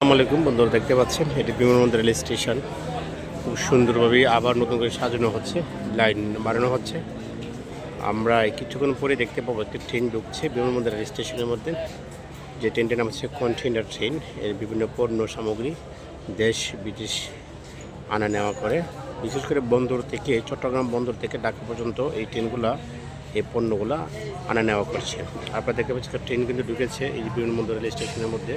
আসসালামু আলাইকুম বন্ধুরা, দেখতে পাচ্ছেন এটি বিমানবন্দর রেল স্টেশন। খুব সুন্দরভাবে আবার নতুন করে সাজানো হচ্ছে, লাইন বাড়ানো হচ্ছে। আমরা কিছুক্ষণ পরে দেখতে পাবো একটি ট্রেন ঢুকছে বিমানবন্দর রেল স্টেশনের মধ্যে। যে ট্রেনটির নাম হচ্ছে কন্টেইনার ট্রেন। এর বিভিন্ন পণ্য সামগ্রী দেশ বিদেশ আনা নেওয়া করে। বিশেষ করে বন্দর থেকে, চট্টগ্রাম বন্দর থেকে ঢাকা পর্যন্ত এই ট্রেনগুলা, এই পণ্যগুলা আনা নেওয়া করছে। আপনারা দেখতে পাচ্ছেন ট্রেন কিন্তু ঢুকেছে এই বিমানবন্দর রেল স্টেশনের মধ্যে।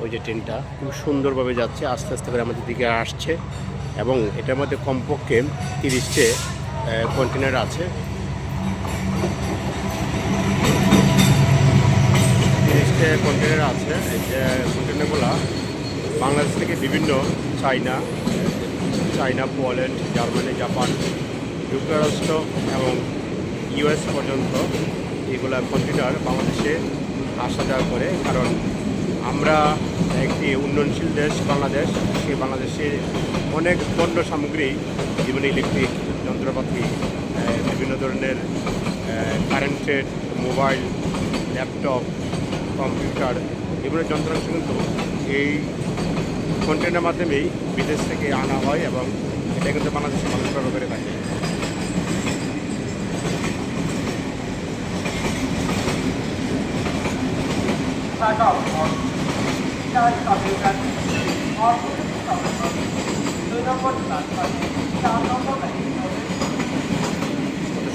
ওই যে ট্রেনটা খুব সুন্দরভাবে যাচ্ছে, আস্তে আস্তে করে আমাদের দিকে আসছে। এবং এটার মধ্যে কমপক্ষে 30টে কন্টেনার আছে। 30টে কন্টেনার আছে। এই যে কন্টেনারগুলো বাংলাদেশ থেকে বিভিন্ন চায়না, পোল্যান্ড, জার্মানি, জাপান, যুক্তরাষ্ট্র এবং ইউএস পর্যন্ত এগুলা কন্টেনার বাংলাদেশে আসা যাওয়া করে। কারণ আমরা একটি উন্নয়নশীল দেশ বাংলাদেশ। সেই বাংলাদেশে অনেক পণ্য সামগ্রী, যেমন ইলেকট্রিক যন্ত্রপাতি, বিভিন্ন ধরনের কারেন্টের মোবাইল, ল্যাপটপ, কম্পিউটার, এগুলো যন্ত্রাংশ কিন্তু এই কন্টেনারের মাধ্যমেই বিদেশ থেকে আনা হয় এবং এটা কিন্তু বাংলাদেশে মানুষ ব্যবহার করে থাকে।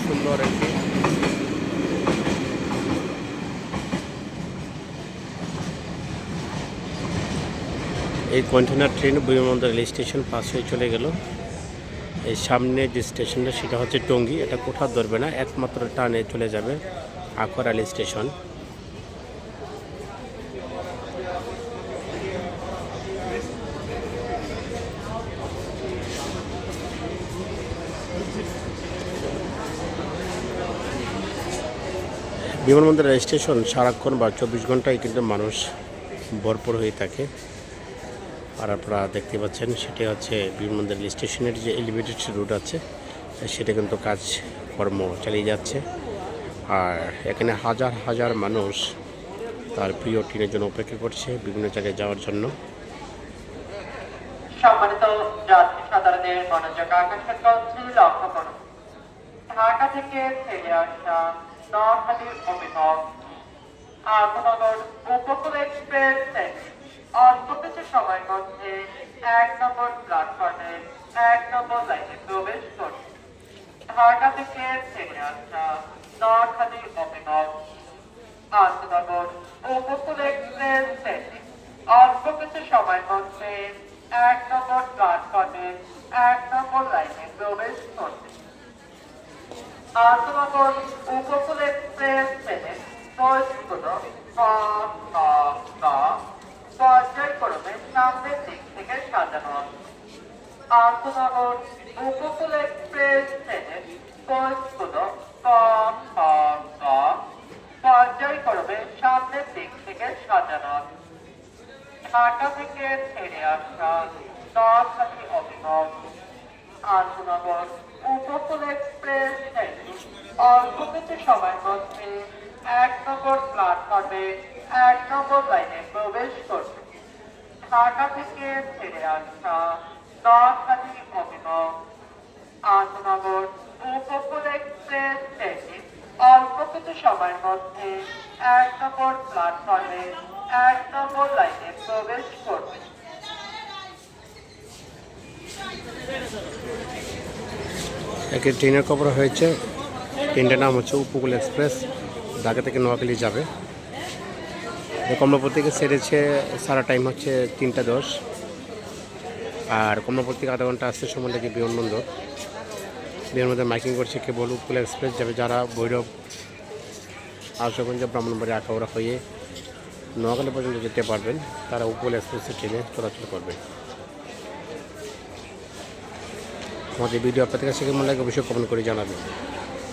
সুন্দর একটি এই কন্টেনার ট্রেন বিমানবন্দর রেল স্টেশন পাস হয়ে চলে গেল। এই সামনে যে স্টেশনটা সেটা হচ্ছে টঙ্গী। এটা কোথাও ধরবে না, একমাত্র টানে চলে যাবে আখড়া রেল স্টেশন। বিমানবন্দর রেল স্টেশন সারাক্ষণ বা 24 ঘন্টায় কিন্তু মানুষ ভরপুর হয়ে থাকে। আর আপনারা দেখতে পাচ্ছেন সেটা হচ্ছে বিমানবন্দর রেল স্টেশনের যে এলিভেটেড রুট আছে সেটা কিন্তু কাজকর্ম চালিয়ে যাচ্ছে। আর এখানে হাজার হাজার মানুষ তার প্রিয় ট্রেনের জন্য অপেক্ষা করছে বিভিন্ন জায়গায় যাওয়ার জন্য। সম্মানিত যাত্রী সাধারণের মনোযোগ আকর্ষণ করছি, লক্ষ্য করুন। ঢাকা থেকে ছেড়ে আসা নোয়াখালীর অভিমুখ আন্তনগর উপকূল এক্সপ্রেস ট্রেন অল্প কিছু সময়ের মধ্যে 1 নম্বর প্ল্যাটফর্মে 1 নম্বর লাইনে প্রবেশ করছে। ঢাকা থেকে ছেড়ে আসা নোয়াখালীর অভিমুখ আন্তনগর উপকূল এক্সপ্রেস ট্রেন অল্প কিছু সময়ের মধ্যে 1 নম্বর প্ল্যাটফর্মে 1 নম্বর লাইনে প্রবেশ করছে। আন্তনগর উপকূল এক্সপ্রেস ট্রেনের কোচগুলো পর্যায়ক্রমে সামনের দিক থেকে সাজানো আছে। আন্তনগর উপকূল এক্সপ্রেস ট্রেনের কোচগুলো পর্যায়ক্রমে সামনের দিক থেকে সাজানো আছে। ঢাকা থেকে ছেড়ে আসা নোয়াখালী অভিমুখ আন্তনগর উপকূল এক্সপ্রেস ট্রেন অল্প কিছু সময়ের মধ্যে 1 নম্বর প্ল্যাটফর্মে 1 নম্বর লাইনে প্রবেশ করবে। ঢাকা থেকে ছেড়ে আসা নোয়াখালী অভিমুখ আন্তনগর উপকূল এক্সপ্রেস ট্রেন অল্প কিছু সময়ের মধ্যে 1 নম্বর প্ল্যাটফর্মে 1 নম্বর লাইনে প্রবেশ করবে। একটি ট্রেনের খবর হয়েছে, ট্রেনটার নাম হচ্ছে উপকূল এক্সপ্রেস, ঢাকা থেকে নোয়াখালী যাবে। কমলাপুর থেকে ছেড়েছে, সারা টাইম হচ্ছে 3টা 10। আর কমলাপুর থেকে আধা ঘন্টা আসতে সময় লাগে বিমানবন্দর। বিমানবন্দর মাইকিং করছে কেবল উপকূল এক্সপ্রেস যাবে যারা ভৈরব, আশুগঞ্জ, ব্রাহ্মণবাড়ি, আখাউড়া হয়ে নোয়াখালী পর্যন্ত যেতে পারবেন তারা উপকূল এক্সপ্রেসের ট্রেনে চলাচল করবে। আমাদের ভিডিও আপনাদের কাছে কেমন লাগে অবশ্যই কমেন্ট করে জানাবেন।